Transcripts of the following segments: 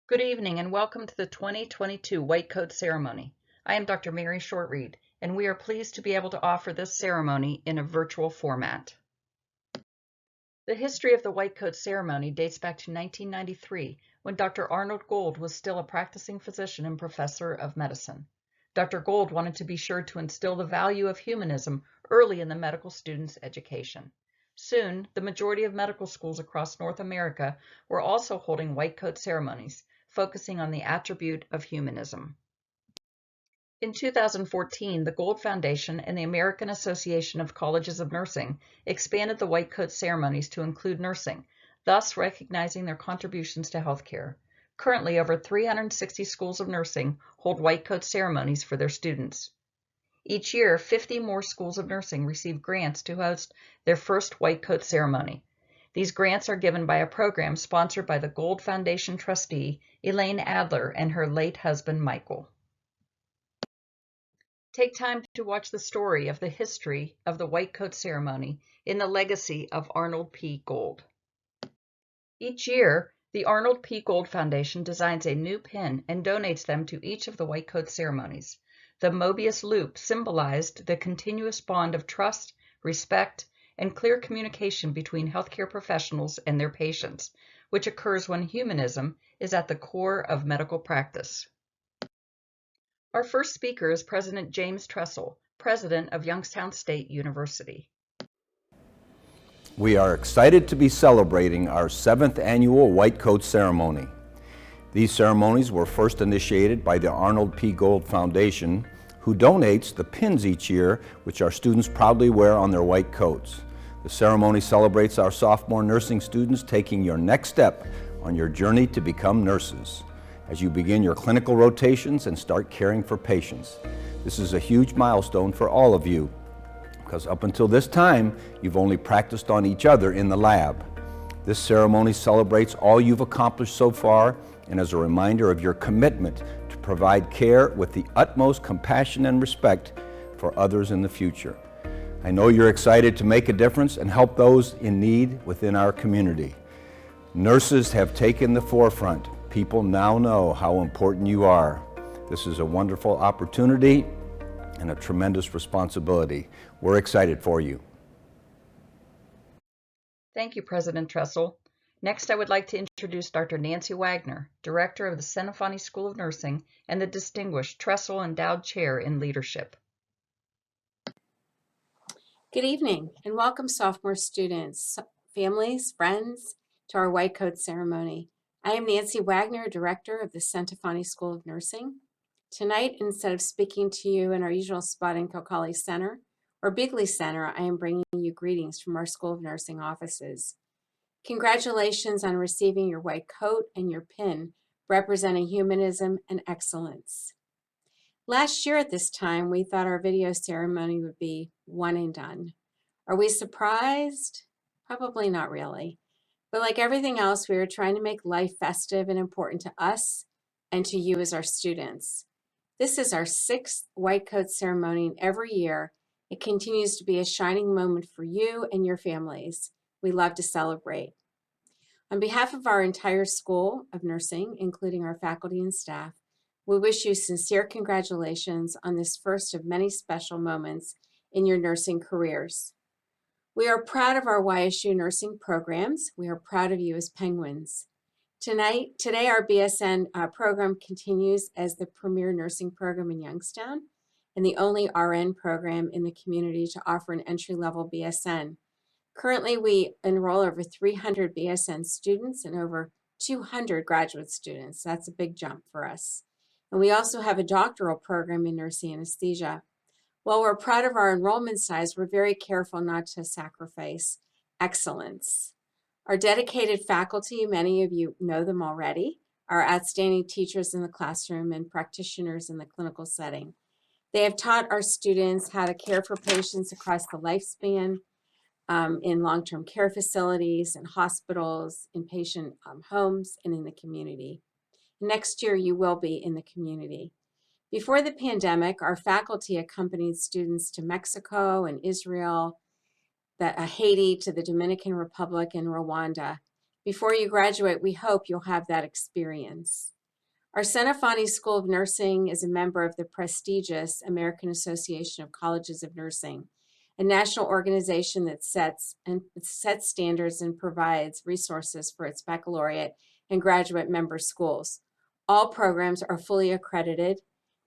Good evening and welcome to the 2022 White Coat Ceremony. I am Dr. Mary Shortreed, and we are pleased to be able to offer this ceremony in a virtual format. The history of the White Coat Ceremony dates back to 1993, when Dr. Arnold Gold was still a practicing physician and professor of medicine. Dr. Gold wanted to be sure to instill the value of humanism early in the medical students' education. Soon, the majority of medical schools across North America were also holding white coat ceremonies, focusing on the attribute of humanism. In 2014, the Gold Foundation and the American Association of Colleges of Nursing expanded the white coat ceremonies to include nursing, thus recognizing their contributions to healthcare. Currently, over 360 schools of nursing hold white coat ceremonies for their students. Each year, 50 more schools of nursing receive grants to host their first white coat ceremony. These grants are given by a program sponsored by the Gold Foundation trustee, Elaine Adler, and her late husband, Michael. Take time to watch the story of the history of the white coat ceremony in the legacy of Arnold P. Gold. Each year, the Arnold P. Gold Foundation designs a new pin and donates them to each of the white coat ceremonies. The Mobius loop symbolized the continuous bond of trust, respect, and clear communication between healthcare professionals and their patients, which occurs when humanism is at the core of medical practice. Our first speaker is President James Tressel, President of Youngstown State University. We are excited to be celebrating our 7th annual White Coat Ceremony. These ceremonies were first initiated by the Arnold P. Gold Foundation, who donates the pins each year, which our students proudly wear on their white coats. The ceremony celebrates our sophomore nursing students taking your next step on your journey to become nurses, as you begin your clinical rotations and start caring for patients. This is a huge milestone for all of you, because up until this time, you've only practiced on each other in the lab. This ceremony celebrates all you've accomplished so far and is a reminder of your commitment to provide care with the utmost compassion and respect for others in the future. I know you're excited to make a difference and help those in need within our community. Nurses have taken the forefront. People now know how important you are. This is a wonderful opportunity and a tremendous responsibility. We're excited for you. Thank you, President Tressel. Next, I would like to introduce Dr. Nancy Wagner, Director of the Centophony School of Nursing and the Distinguished Tressel Endowed Chair in Leadership. Good evening and welcome sophomore students, families, friends to our White Coat Ceremony. I am Nancy Wagner, Director of the Centophony School of Nursing. Tonight, instead of speaking to you in our usual spot in Koekali Center or Bigley Center, I am bringing you greetings from our School of Nursing offices. Congratulations on receiving your white coat and your pin representing humanism and excellence. Last year at this time, we thought our video ceremony would be one and done. Are we surprised? Probably not really. But like everything else, we were trying to make life festive and important to us and to you as our students. This is our 6th White Coat Ceremony, and every year it continues to be a shining moment for you and your families. We love to celebrate. On behalf of our entire School of Nursing, including our faculty and staff, we wish you sincere congratulations on this first of many special moments in your nursing careers. We are proud of our YSU nursing programs. We are proud of you as Penguins. Today our BSN program continues as the premier nursing program in Youngstown and the only RN program in the community to offer an entry-level BSN. Currently, we enroll over 300 BSN students and over 200 graduate students. That's a big jump for us. And we also have a doctoral program in nursing anesthesia. While we're proud of our enrollment size, we're very careful not to sacrifice excellence. Our dedicated faculty, many of you know them already, are outstanding teachers in the classroom and practitioners in the clinical setting. They have taught our students how to care for patients across the lifespan, in long-term care facilities, in hospitals, in patient homes, and in the community. Next year, you will be in the community. Before the pandemic, our faculty accompanied students to Mexico and Israel, Haiti, to the Dominican Republic, and Rwanda. Before you graduate, we hope you'll have that experience. Our Centofanti School of Nursing is a member of the prestigious American Association of Colleges of Nursing, a national organization that sets standards and provides resources for its baccalaureate and graduate member schools. All programs are fully accredited,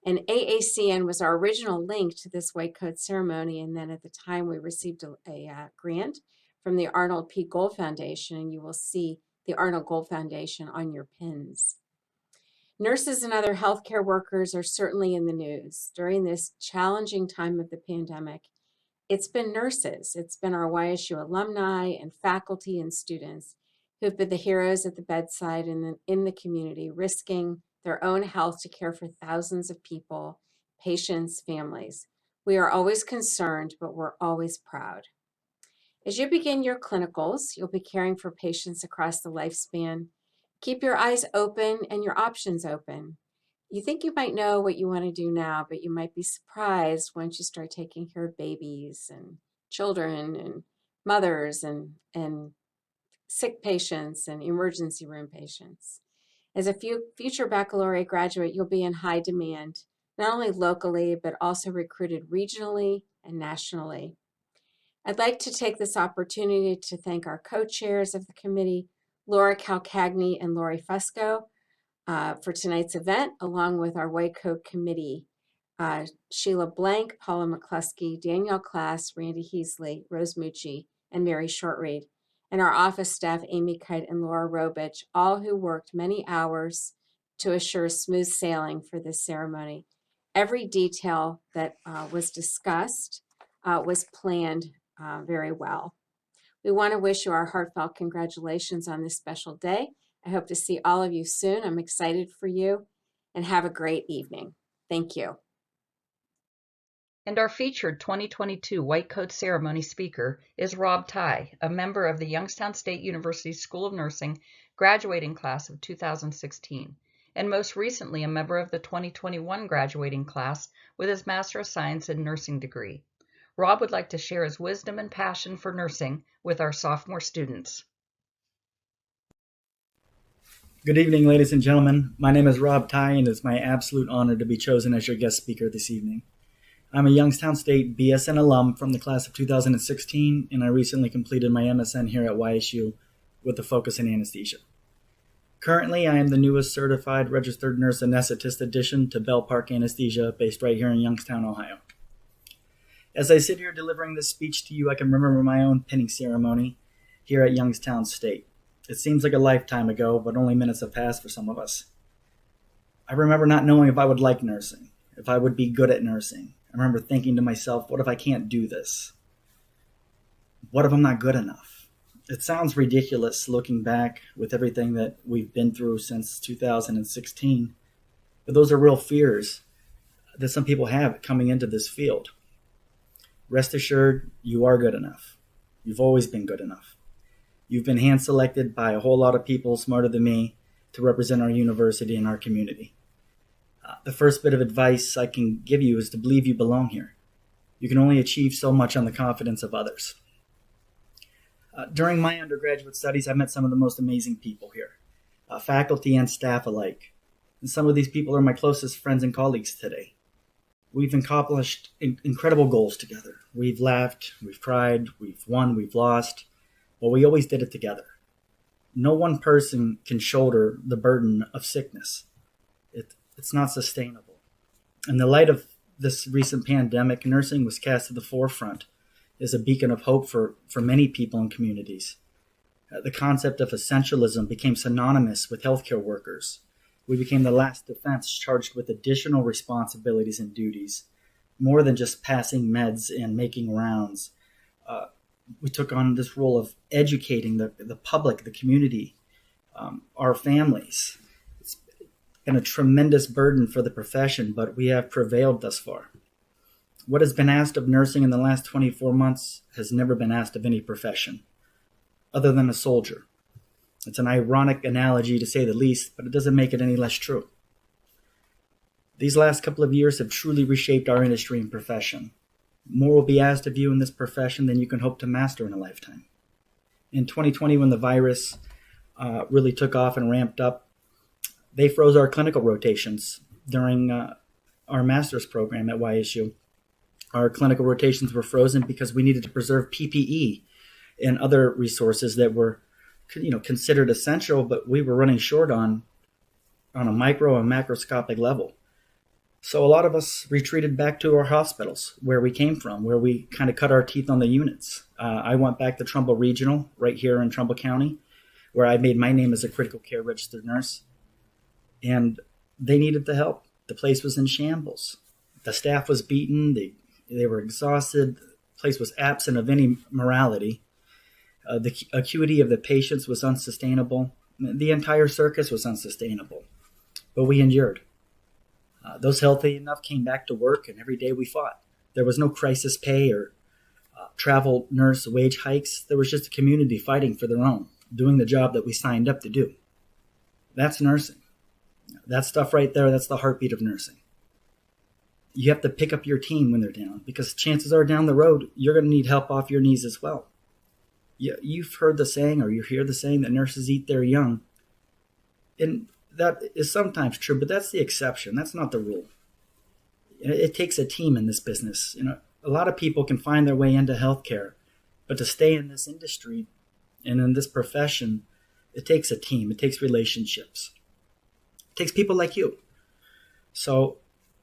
and AACN was our original link to this white coat ceremony. And then at the time, we received a grant from the Arnold P. Gold Foundation, and you will see the Arnold Gold Foundation on your pins. Nurses and other healthcare workers are certainly in the news. During this challenging time of the pandemic, it's been nurses, it's been our YSU alumni and faculty and students who've been the heroes at the bedside and in the community, risking their own health to care for thousands of people, patients, families. We are always concerned, but we're always proud. As you begin your clinicals, you'll be caring for patients across the lifespan. Keep your eyes open and your options open. You think you might know what you want to do now, but you might be surprised once you start taking care of babies and children and mothers and sick patients and emergency room patients. As a future baccalaureate graduate, you'll be in high demand, not only locally, but also recruited regionally and nationally. I'd like to take this opportunity to thank our co-chairs of the committee, Laura Calcagni and Lori Fusco, for tonight's event, along with our White Coat Committee, Sheila Blank, Paula McCluskey, Danielle Klass, Randy Heasley, Rose Mucci, and Mary Shortreed, and our office staff, Amy Kite and Laura Robich, all who worked many hours to assure smooth sailing for this ceremony. Every detail that was discussed was planned very well. We want to wish you our heartfelt congratulations on this special day. I hope to see all of you soon. I'm excited for you, and have a great evening. Thank you. And our featured 2022 White Coat Ceremony speaker is Rob Ty, a member of the Youngstown State University School of Nursing graduating class of 2016, and most recently a member of the 2021 graduating class with his Master of Science in Nursing degree. Rob would like to share his wisdom and passion for nursing with our sophomore students. Good evening, ladies and gentlemen. My name is Rob Ty, and it's my absolute honor to be chosen as your guest speaker this evening. I'm a Youngstown State BSN alum from the class of 2016, and I recently completed my MSN here at YSU with a focus in anesthesia. Currently, I am the newest certified registered nurse anesthetist addition to Bell Park Anesthesia, based right here in Youngstown, Ohio. As I sit here delivering this speech to you, I can remember my own pinning ceremony here at Youngstown State. It seems like a lifetime ago, but only minutes have passed for some of us. I remember not knowing if I would like nursing, if I would be good at nursing. I remember thinking to myself, what if I can't do this? What if I'm not good enough? It sounds ridiculous looking back with everything that we've been through since 2016, but those are real fears that some people have coming into this field. Rest assured, you are good enough. You've always been good enough. You've been hand-selected by a whole lot of people smarter than me to represent our university and our community. The first bit of advice I can give you is to believe you belong here. You can only achieve so much on the confidence of others. During my undergraduate studies, I met some of the most amazing people here, faculty and staff alike. And some of these people are my closest friends and colleagues today. We've accomplished incredible goals together. We've laughed, we've cried, we've won, we've lost, but we always did it together. No one person can shoulder the burden of sickness. It's not sustainable. In the light of this recent pandemic, nursing was cast to the forefront as a beacon of hope for many people and communities. The concept of essentialism became synonymous with healthcare workers. We became the last defense charged with additional responsibilities and duties, more than just passing meds and making rounds. We took on this role of educating the public, the community, our families. It's been a tremendous burden for the profession, but we have prevailed thus far. What has been asked of nursing in the last 24 months has never been asked of any profession, other than a soldier. It's an ironic analogy to say the least, but it doesn't make it any less true. These last couple of years have truly reshaped our industry and profession. More will be asked of you in this profession than you can hope to master in a lifetime. In 2020, when the virus really took off and ramped up, they froze our clinical rotations during our master's program at YSU. Our clinical rotations were frozen because we needed to preserve PPE and other resources that were, considered essential, but we were running short on a micro and macroscopic level. So a lot of us retreated back to our hospitals where we came from, where we kind of cut our teeth on the units. I went back to Trumbull Regional right here in Trumbull County, where I made my name as a critical care registered nurse. And they needed the help. The place was in shambles. The staff was beaten. They were exhausted. The place was absent of any morality. The acuity of the patients was unsustainable. The entire circus was unsustainable. But we endured. Those healthy enough came back to work, and every day we fought. There was no crisis pay or travel nurse wage hikes. There was just a community fighting for their own, doing the job that we signed up to do. That's nursing. That stuff right there, that's the heartbeat of nursing. You have to pick up your team when they're down, because chances are down the road, you're going to need help off your knees as well. You've heard the saying, or you hear the saying, that nurses eat their young. And that is sometimes true, but that's the exception. That's not the rule. It takes a team in this business. A lot of people can find their way into healthcare, but to stay in this industry and in this profession, it takes a team. It takes relationships. It takes people like you. So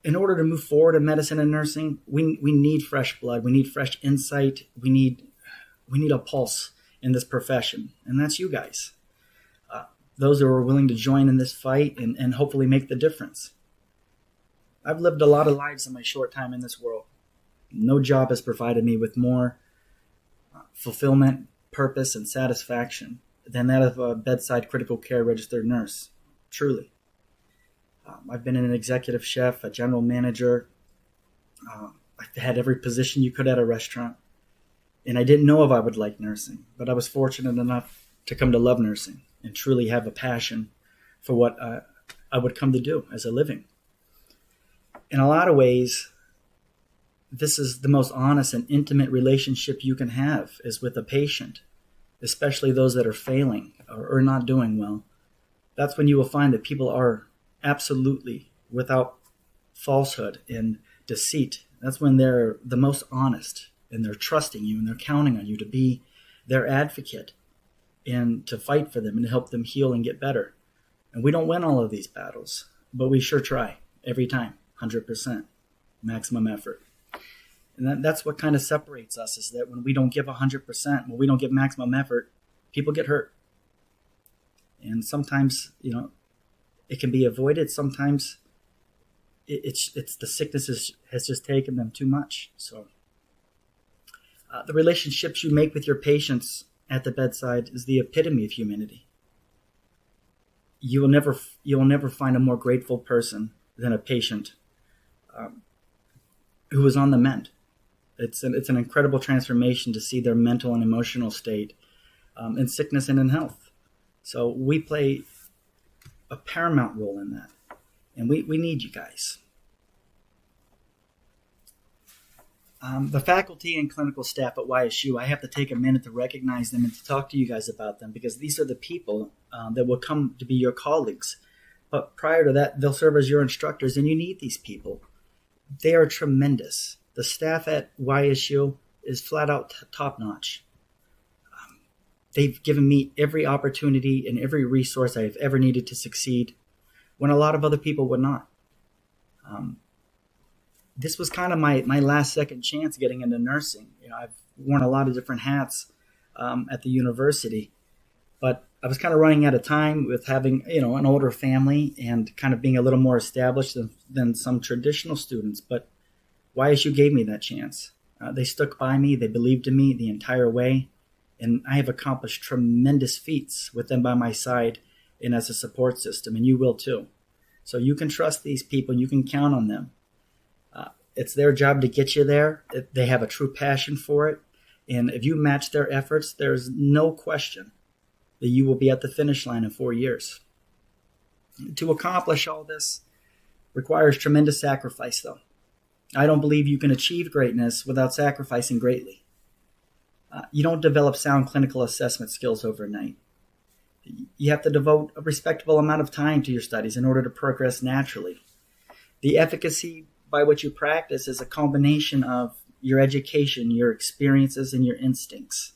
in order to move forward in medicine and nursing, we need fresh blood. We need fresh insight. We need a pulse in this profession, and that's you guys. Those who are willing to join in this fight and hopefully make the difference. I've lived a lot of lives in my short time in this world. No job has provided me with more fulfillment, purpose, and satisfaction than that of a bedside critical care registered nurse, truly. I've been an executive chef, a general manager. I've had every position you could at a restaurant. And I didn't know if I would like nursing, but I was fortunate enough to come to love nursing and truly have a passion for what I would come to do as a living. In a lot of ways, this is the most honest and intimate relationship you can have, is with a patient, especially those that are failing or not doing well. That's when you will find that people are absolutely without falsehood and deceit. That's when they're the most honest, and they're trusting you, and they're counting on you to be their advocate and to fight for them and to help them heal and get better. And we don't win all of these battles, but we sure try every time, 100%, maximum effort. And that's what kind of separates us, is that when we don't give 100%, when we don't give maximum effort, people get hurt. And sometimes, it can be avoided. Sometimes it's the sickness has just taken them too much. So the relationships you make with your patients at the bedside is the epitome of humanity. You will never find a more grateful person than a patient who is on the mend. It's an incredible transformation to see their mental and emotional state in sickness and in health. So we play a paramount role in that, and we need you guys. The faculty and clinical staff at YSU, I have to take a minute to recognize them and to talk to you guys about them, because these are the people that will come to be your colleagues. But prior to that, they'll serve as your instructors, and you need these people. They are tremendous. The staff at YSU is flat out top-notch. They've given me every opportunity and every resource I have ever needed to succeed, when a lot of other people would not. This was kind of my last second chance getting into nursing. I've worn a lot of different hats at the university, but I was kind of running out of time with having, an older family and kind of being a little more established than some traditional students. But YSU gave me that chance. They stuck by me. They believed in me the entire way. And I have accomplished tremendous feats with them by my side and as a support system, and you will too. So you can trust these people. You can count on them. It's their job to get you there. They have a true passion for it. And if you match their efforts, there's no question that you will be at the finish line in 4 years. To accomplish all this requires tremendous sacrifice, though. I don't believe you can achieve greatness without sacrificing greatly. You don't develop sound clinical assessment skills overnight. You have to devote a respectable amount of time to your studies in order to progress naturally. The efficacy by which you practice is a combination of your education, your experiences, and your instincts.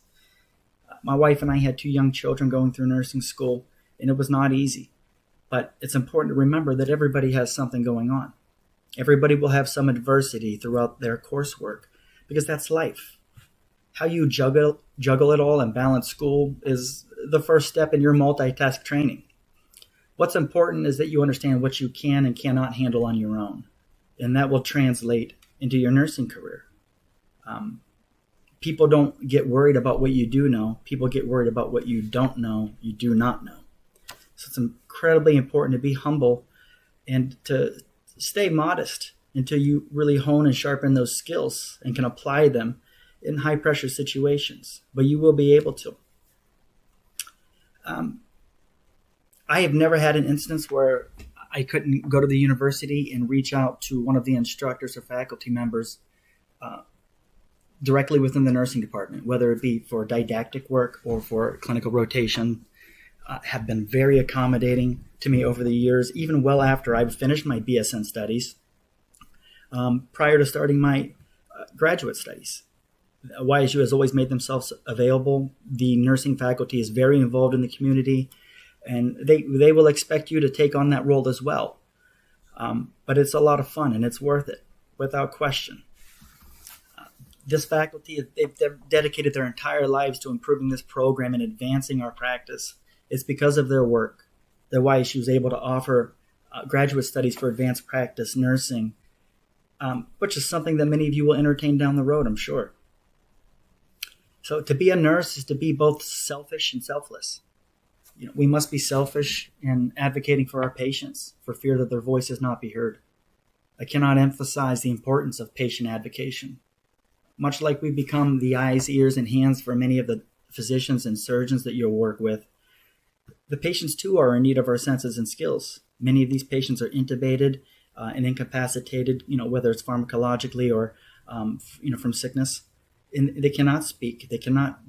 My wife and I had 2 young children going through nursing school, and it was not easy. But it's important to remember that everybody has something going on. Everybody will have some adversity throughout their coursework because that's life. How you juggle it all and balance school is the first step in your multitask training. What's important is that you understand what you can and cannot handle on your own, and that will translate into your nursing career. People don't get worried about what you do know. People get worried about what you don't know, you do not know. So it's incredibly important to be humble and to stay modest until you really hone and sharpen those skills and can apply them in high pressure situations. But you will be able to. I have never had an instance where I couldn't go to the university and reach out to one of the instructors or faculty members directly within the nursing department, whether it be for didactic work or for clinical rotation. Have been very accommodating to me over the years, even well after I've finished my BSN studies, prior to starting my graduate studies. YSU has always made themselves available. The nursing faculty is very involved in the community, and they will expect you to take on that role as well. But it's a lot of fun, and it's worth it, without question. This faculty, they've dedicated their entire lives to improving this program and advancing our practice. It's because of their work that YSU is able to offer graduate studies for advanced practice nursing, which is something that many of you will entertain down the road, I'm sure. So to be a nurse is to be both selfish and selfless. We must be selfish in advocating for our patients for fear that their voices not be heard. I cannot emphasize the importance of patient advocacy. Much like we become the eyes, ears, and hands for many of the physicians and surgeons that you'll work with, the patients too are in need of our senses and skills. Many of these patients are intubated and incapacitated, whether it's pharmacologically or, from sickness. And they cannot speak. They cannot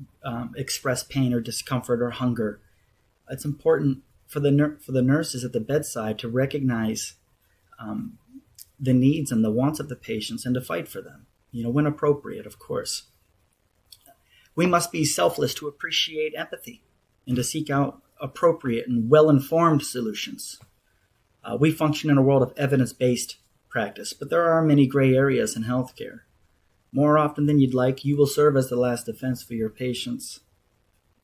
express pain or discomfort or hunger. It's important for the nurses at the bedside to recognize the needs and the wants of the patients and to fight for them, when appropriate, of course. We must be selfless to appreciate empathy and to seek out appropriate and well-informed solutions. We function in a world of evidence-based practice, but there are many gray areas in healthcare. More often than you'd like, you will serve as the last defense for your patients.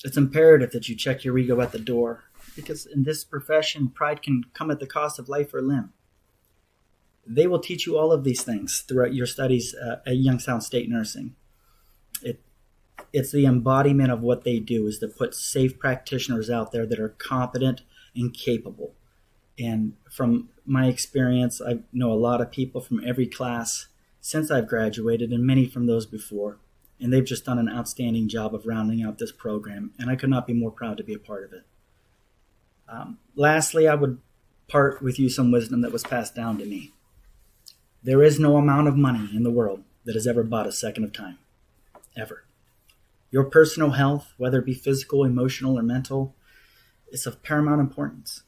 It's imperative that you check your ego at the door, because in this profession, pride can come at the cost of life or limb. They will teach you all of these things throughout your studies at Youngstown State Nursing. It's the embodiment of what they do, is to put safe practitioners out there that are competent and capable. And from my experience, I know a lot of people from every class since I've graduated and many from those before. And they've just done an outstanding job of rounding out this program. And I could not be more proud to be a part of it. Lastly, I would part with you some wisdom that was passed down to me. There is no amount of money in the world that has ever bought a second of time. Ever. Your personal health, whether it be physical, emotional, or mental, is of paramount importance.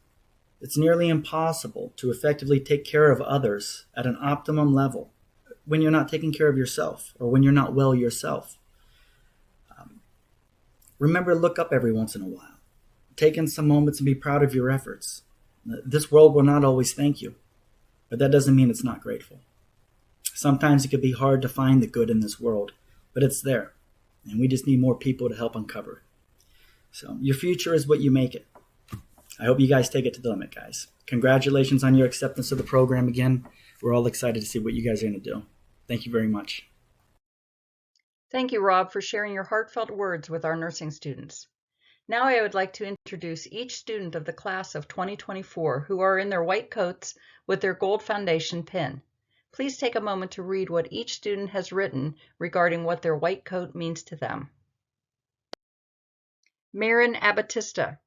It's nearly impossible to effectively take care of others at an optimum level when you're not taking care of yourself or when you're not well yourself. Remember to look up every once in a while. Take in some moments and be proud of your efforts. This world will not always thank you, but that doesn't mean it's not grateful. Sometimes it can be hard to find the good in this world, but it's there. And we just need more people to help uncover it. So your future is what you make it. I hope you guys take it to the limit, guys. Congratulations on your acceptance of the program again. We're all excited to see what you guys are going to do. Thank you very much. Thank you, Rob, for sharing your heartfelt words with our nursing students. Now I would like to introduce each student of the class of 2024 who are in their white coats with their gold foundation pin. Please take a moment to read what each student has written regarding what their white coat means to them. Marin Abatista.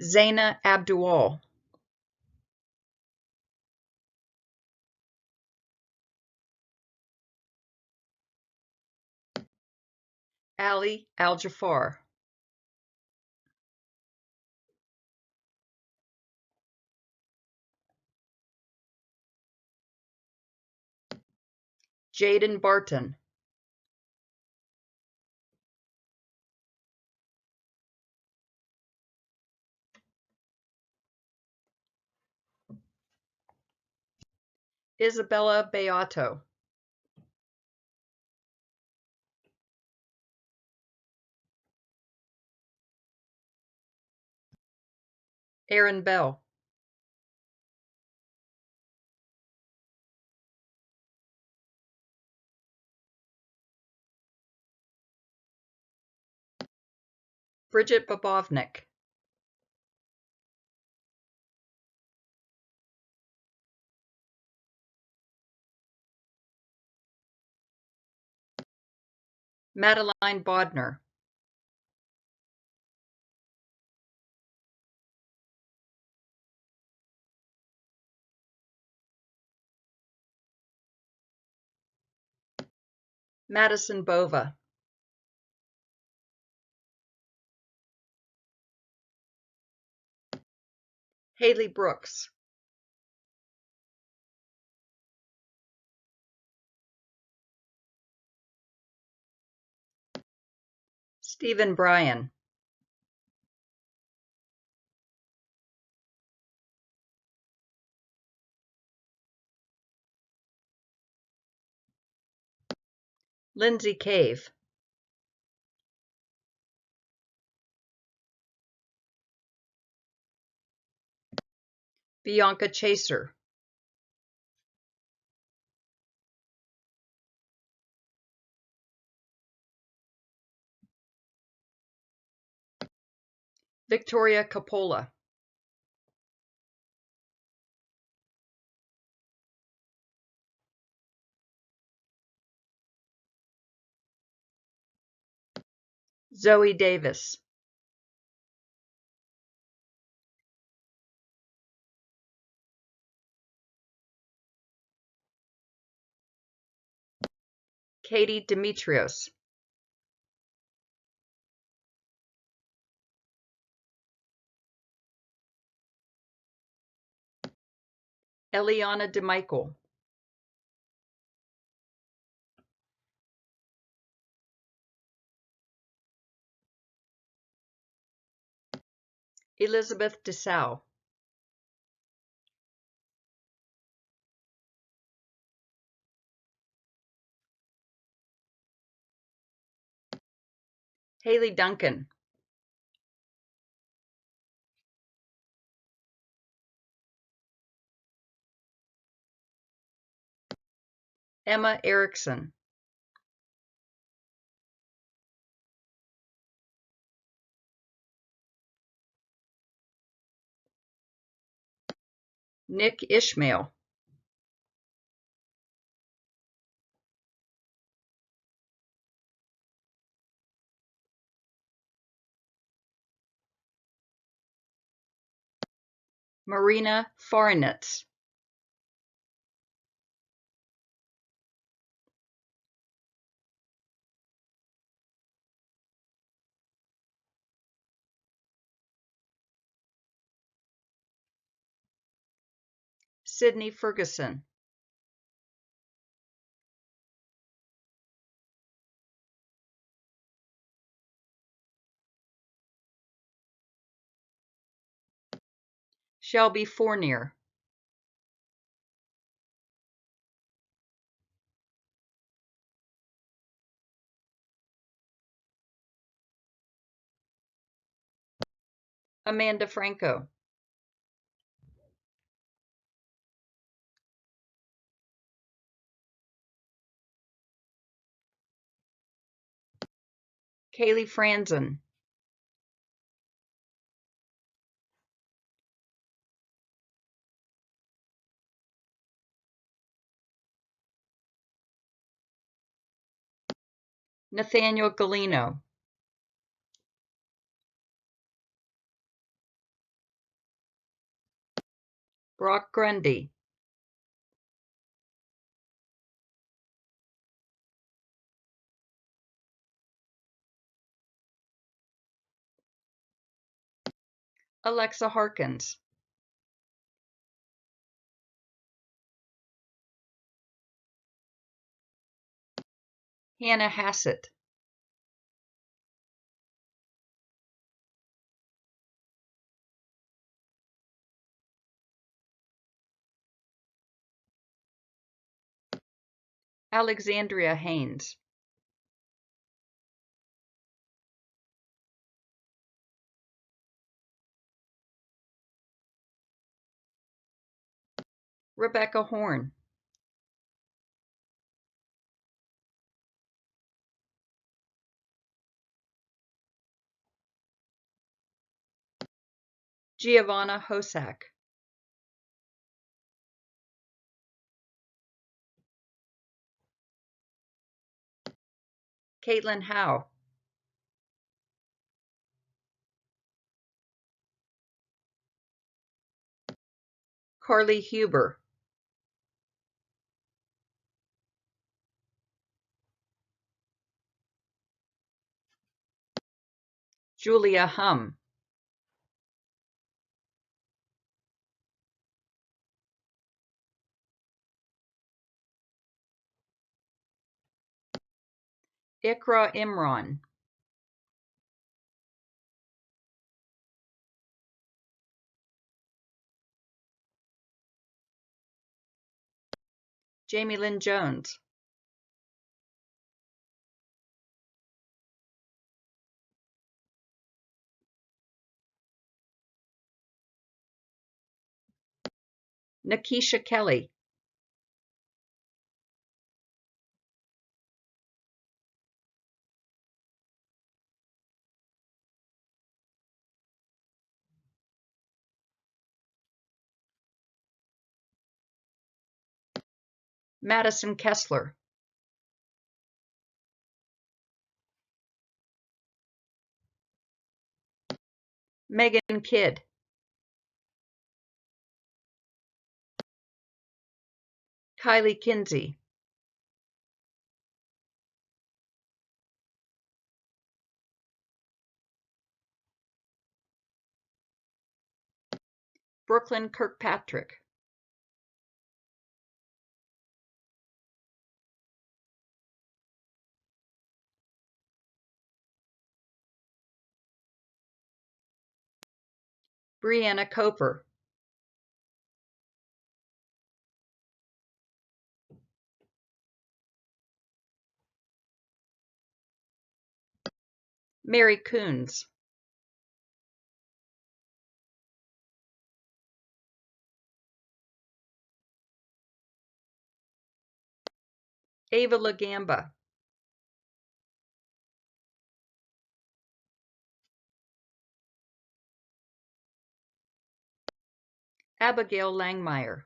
Zaina Abdul, Ali Al-Jafar, Jaden Barton, Isabella Beato, Aaron Bell, Bridget Bobovnik, Madeline Bodner, Madison Bova, Haley Brooks, Stephen Bryan, Lindsay Cave, Bianca Chaser, Victoria Capola, Zoe Davis, Katie Demetrios, Eliana DeMichael, Elizabeth DeSalle, Haley Duncan, Emma Erickson, Nick Ishmael, Marina Farinitz, Sydney Ferguson, Shelby Fournier, Amanda Franco, Kaylee Franzen, Nathaniel Galino, Brock Grundy, Alexa Harkins, Hannah Hassett, Alexandria Haynes, Rebecca Horn, Giovanna Hosak, Caitlin Howe, Carly Huber, Julia Hum, Ikra Imran, Jamie Lynn Jones, Nakisha Kelly, Madison Kessler, Megan Kidd, Kylie Kinsey, Brooklyn Kirkpatrick, Brianna Coper, Mary Coons, Ava Lagamba, Abigail Langmeyer,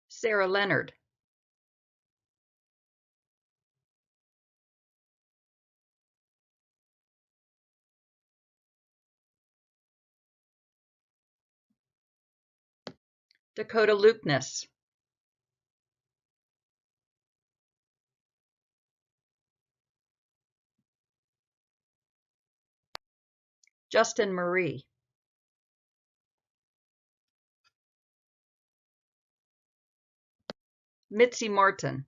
Sarah Leonard, Dakota Lukness, Justin Marie, Mitzi Martin,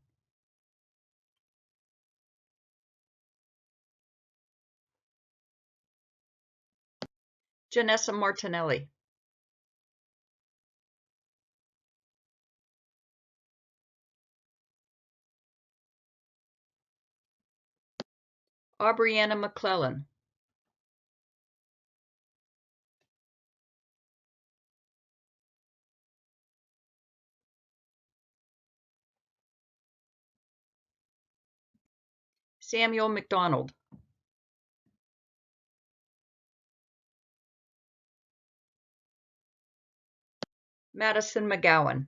Janessa Martinelli, Aubriana McClellan, Samuel McDonald, Madison McGowan,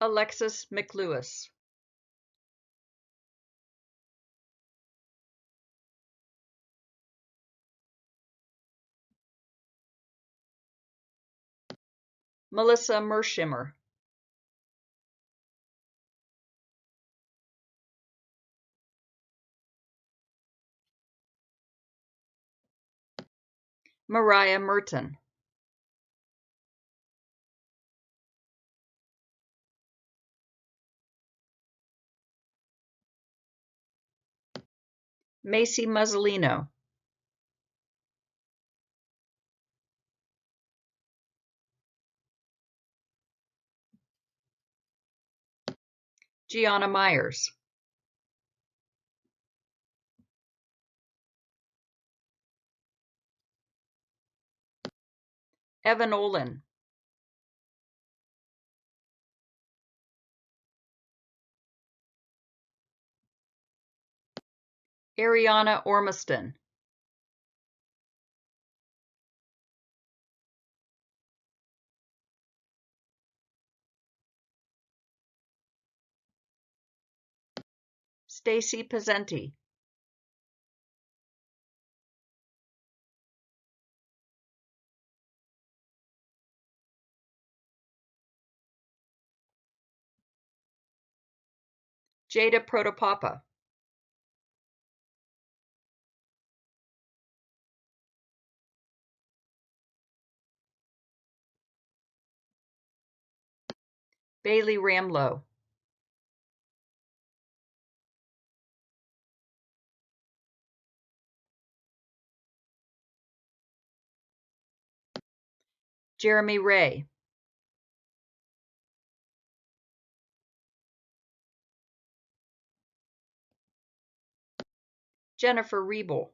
Alexis McLewis. Melissa Mershimmer. Mariah Merton. Macy Muzzolino. Gianna Myers. Evan Olin. Ariana Ormiston. Stacy Pezzenti. Jada Protopapa. Bailey Ramlow. Jeremy Ray. Jennifer Riebel.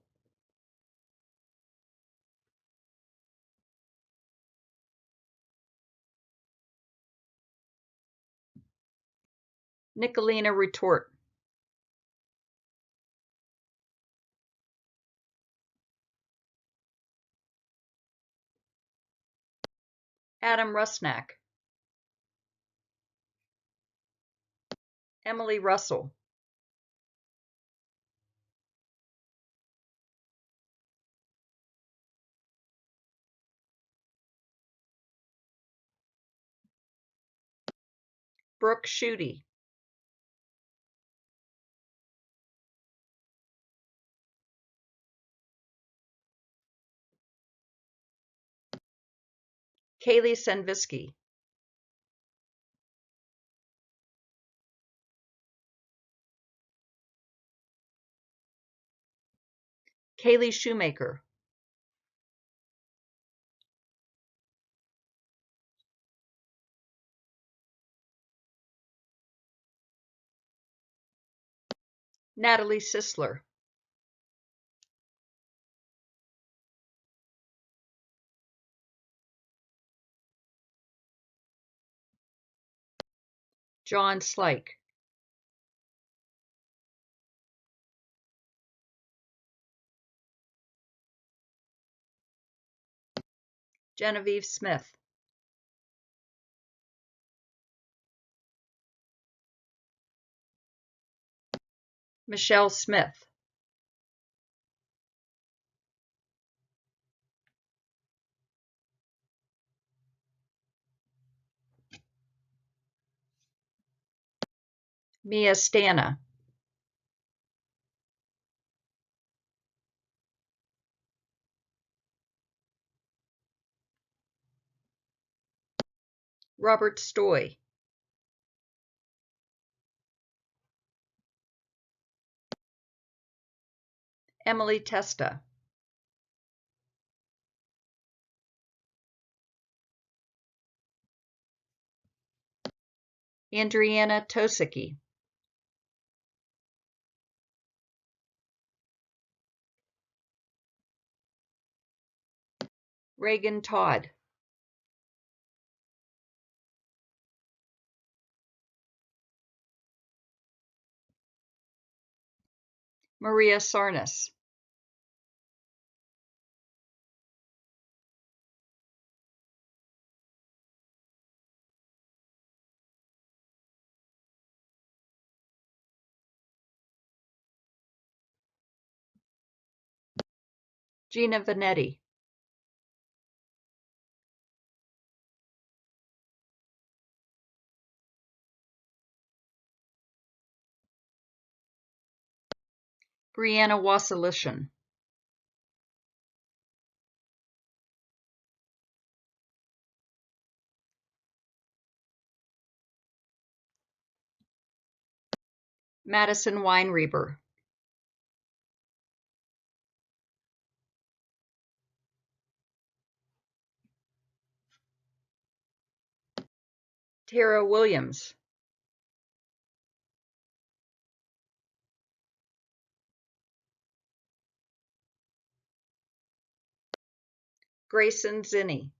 Nicolina Retort. Adam Rusnak. Emily Russell. Brooke Schutte. Kaylee Senvisky. Kaylee Shoemaker. Natalie Sisler. John Slike. Genevieve Smith. Michelle Smith. Mia Stana. Robert Stoy. Emily Testa. Andriana Tosicki. Reagan Todd. Maria Sarnas. Gina Vanetti, Brianna Wasilishin, Madison Weinreber, Tara Williams, Grayson Zinni,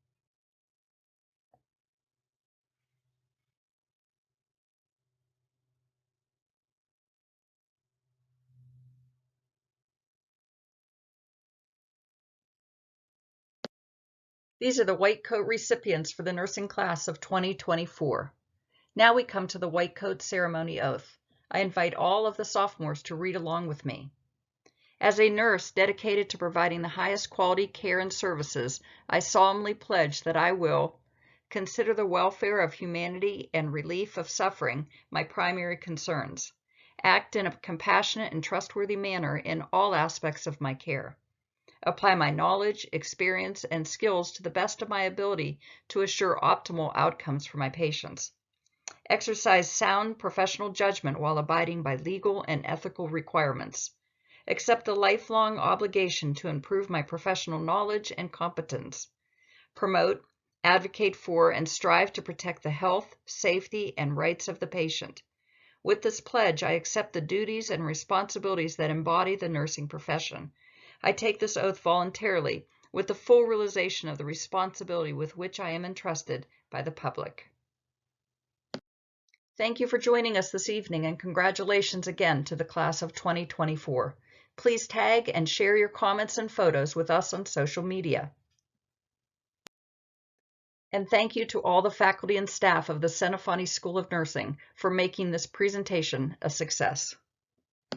These are the white coat recipients for the nursing class of 2024. Now we come to the white coat ceremony oath. I invite all of the sophomores to read along with me. As a nurse dedicated to providing the highest quality care and services, I solemnly pledge that I will consider the welfare of humanity and relief of suffering my primary concerns, act in a compassionate and trustworthy manner in all aspects of my care, apply my knowledge, experience, and skills to the best of my ability to assure optimal outcomes for my patients, exercise sound professional judgment while abiding by legal and ethical requirements, accept the lifelong obligation to improve my professional knowledge and competence, promote, advocate for, and strive to protect the health, safety, and rights of the patient. With this pledge, I accept the duties and responsibilities that embody the nursing profession. I take this oath voluntarily with the full realization of the responsibility with which I am entrusted by the public. Thank you for joining us this evening, and congratulations again to the class of 2024. Please tag and share your comments and photos with us on social media. And thank you to all the faculty and staff of the Centofanty School of Nursing for making this presentation a success.